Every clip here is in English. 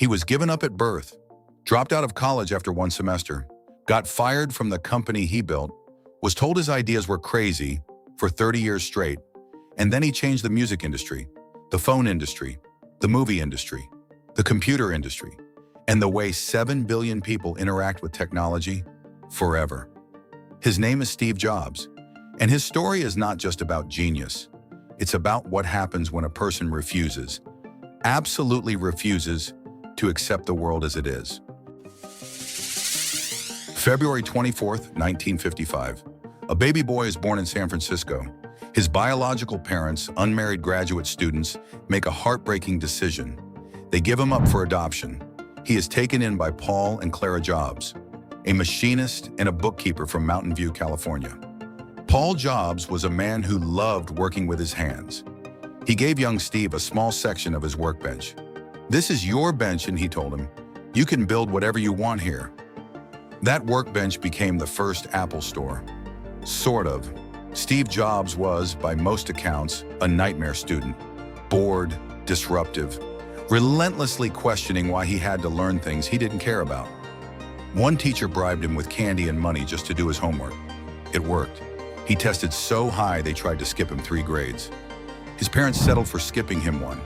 He was given up at birth, dropped out of college after one semester, got fired from the company he built, was told his ideas were crazy for 30 years straight, and then he changed the music industry, the phone industry, the movie industry, the computer industry, and the way 7 billion people interact with technology forever. His name is Steve Jobs, and his story is not just about genius. It's about what happens when a person refuses, absolutely refuses, to accept the world as it is. February 24th, 1955. A baby boy is born in San Francisco. His biological parents, unmarried graduate students, make a heartbreaking decision. They give him up for adoption. He is taken in by Paul and Clara Jobs, a machinist and a bookkeeper from Mountain View, California. Paul Jobs was a man who loved working with his hands. He gave young Steve a small section of his workbench. "This is your bench," and he told him, "You can build whatever you want here." That workbench became the first Apple store. Sort of. Steve Jobs was, by most accounts, a nightmare student. Bored, disruptive, relentlessly questioning why he had to learn things he didn't care about. One teacher bribed him with candy and money just to do his homework. It worked. He tested so high they tried to skip him 3 grades. His parents settled for skipping him one.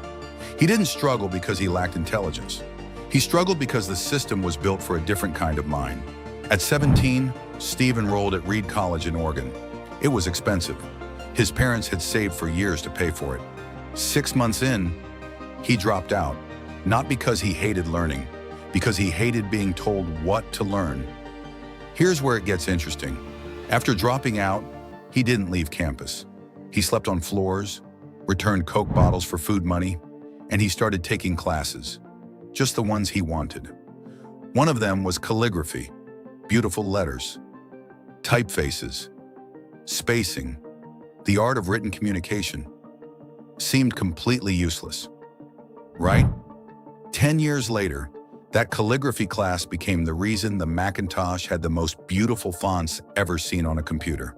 He didn't struggle because he lacked intelligence. He struggled because the system was built for a different kind of mind. At 17, Steve enrolled at Reed College in Oregon. It was expensive. His parents had saved for years to pay for it. 6 months in, he dropped out, not because he hated learning, because he hated being told what to learn. Here's where it gets interesting. After dropping out, he didn't leave campus. He slept on floors, returned Coke bottles for food money, and he started taking classes, just the ones he wanted. One of them was calligraphy, beautiful letters, typefaces, spacing, the art of written communication. Seemed completely useless, right? 10 years later, that calligraphy class became the reason the Macintosh had the most beautiful fonts ever seen on a computer.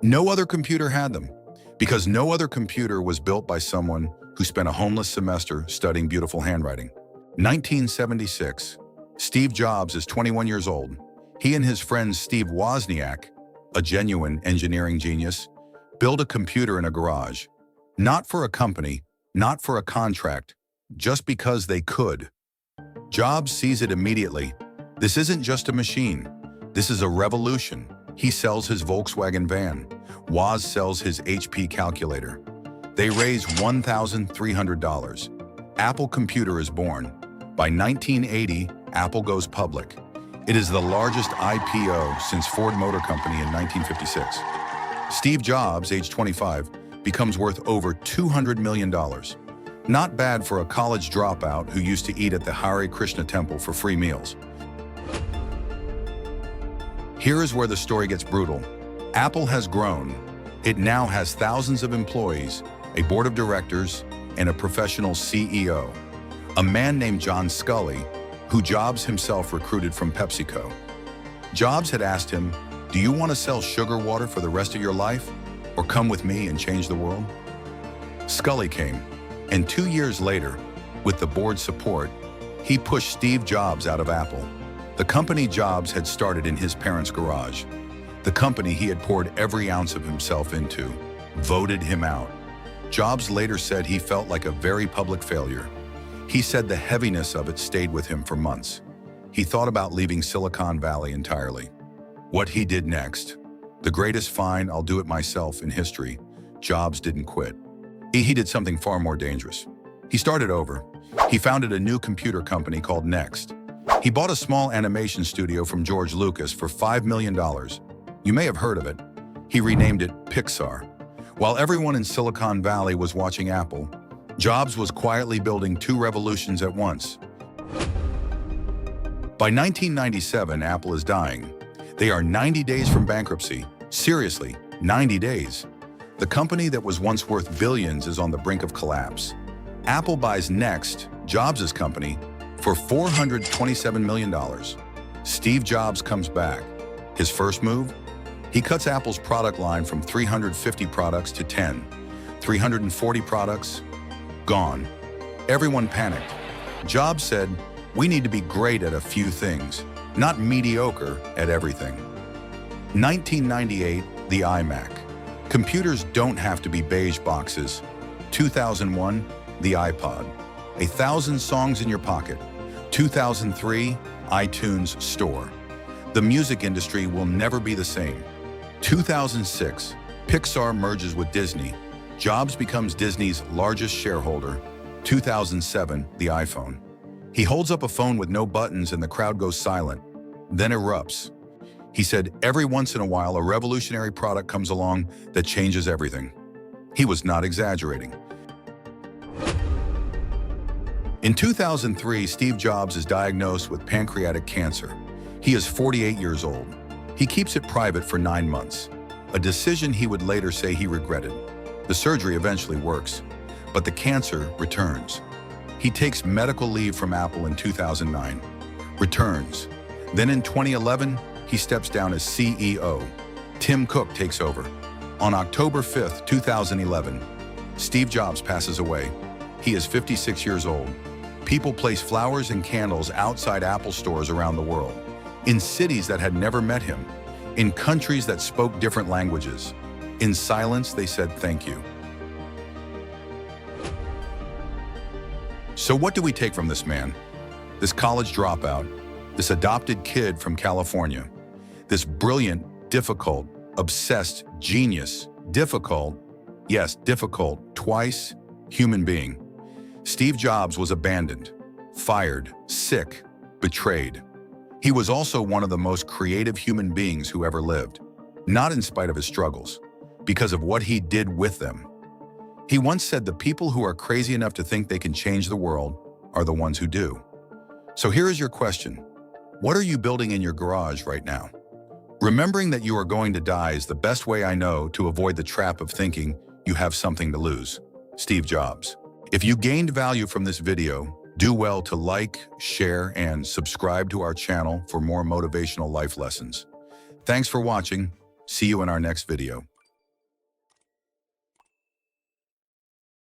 No other computer had them, because no other computer was built by someone who spent a homeless semester studying beautiful handwriting. 1976, Steve Jobs is 21 years old. He and his friend Steve Wozniak, a genuine engineering genius, build a computer in a garage. Not for a company, not for a contract, just because they could. Jobs sees it immediately. This isn't just a machine. This is a revolution. He sells his Volkswagen van. Woz sells his HP calculator. They raise $1,300. Apple Computer is born. By 1980, Apple goes public. It is the largest IPO since Ford Motor Company in 1956. Steve Jobs, age 25, becomes worth over $200 million. Not bad for a college dropout who used to eat at the Hare Krishna temple for free meals. Here is where the story gets brutal. Apple has grown. It now has thousands of employees, a board of directors, and a professional CEO. A man named John Sculley, who Jobs himself recruited from PepsiCo. Jobs had asked him, "Do you want to sell sugar water for the rest of your life, or come with me and change the world?" Sculley came, and 2 years later, with the board's support, he pushed Steve Jobs out of Apple. The company Jobs had started in his parents' garage. The company he had poured every ounce of himself into, voted him out. Jobs later said he felt like a very public failure. He said the heaviness of it stayed with him for months. He thought about leaving Silicon Valley entirely. What he did next, the greatest "fine, I'll do it myself" in history, Jobs didn't quit. He did something far more dangerous. He started over. He founded a new computer company called Next. He bought a small animation studio from George Lucas for $5 million. You may have heard of it. He renamed it Pixar. While everyone in Silicon Valley was watching Apple, Jobs was quietly building 2 revolutions at once. By 1997, Apple is dying. They are 90 days from bankruptcy. Seriously, 90 days. The company that was once worth billions is on the brink of collapse. Apple buys Next, Jobs' company, for $427 million. Steve Jobs comes back. His first move? He cuts Apple's product line from 350 products to 10. 340 products? Gone. Everyone panicked. Jobs said, We need to be great at a few things, not mediocre at everything. 1998, the iMac. Computers don't have to be beige boxes. 2001, the iPod. 1,000 songs in your pocket. 2003, iTunes Store. The music industry will never be the same. 2006, Pixar merges with Disney. Jobs becomes Disney's largest shareholder. 2007, the iPhone. He holds up a phone with no buttons and the crowd goes silent, then erupts. He said, every once in a while, a revolutionary product comes along that changes everything. He was not exaggerating. In 2003, Steve Jobs is diagnosed with pancreatic cancer. He is 48 years old. He keeps it private for 9 months, a decision he would later say he regretted. The surgery eventually works, but the cancer returns. He takes medical leave from Apple in 2009, returns. Then in 2011, he steps down as CEO. Tim Cook takes over. On October 5th, 2011, Steve Jobs passes away. He is 56 years old. People place flowers and candles outside Apple stores around the world, in cities that had never met him, in countries that spoke different languages. In silence, they said thank you. So what do we take from this man? This college dropout, this adopted kid from California, this brilliant, difficult, obsessed genius, difficult, yes, difficult, twice, human being. Steve Jobs was abandoned, fired, sick, betrayed. He was also one of the most creative human beings who ever lived, not in spite of his struggles, because of what he did with them. He once said the people who are crazy enough to think they can change the world are the ones who do. So here is your question. What are you building in your garage right now? Remembering that you are going to die is the best way I know to avoid the trap of thinking you have something to lose. Steve Jobs. If you gained value from this video, do well to like, share, and subscribe to our channel for more motivational life lessons. Thanks for watching. See you in our next video.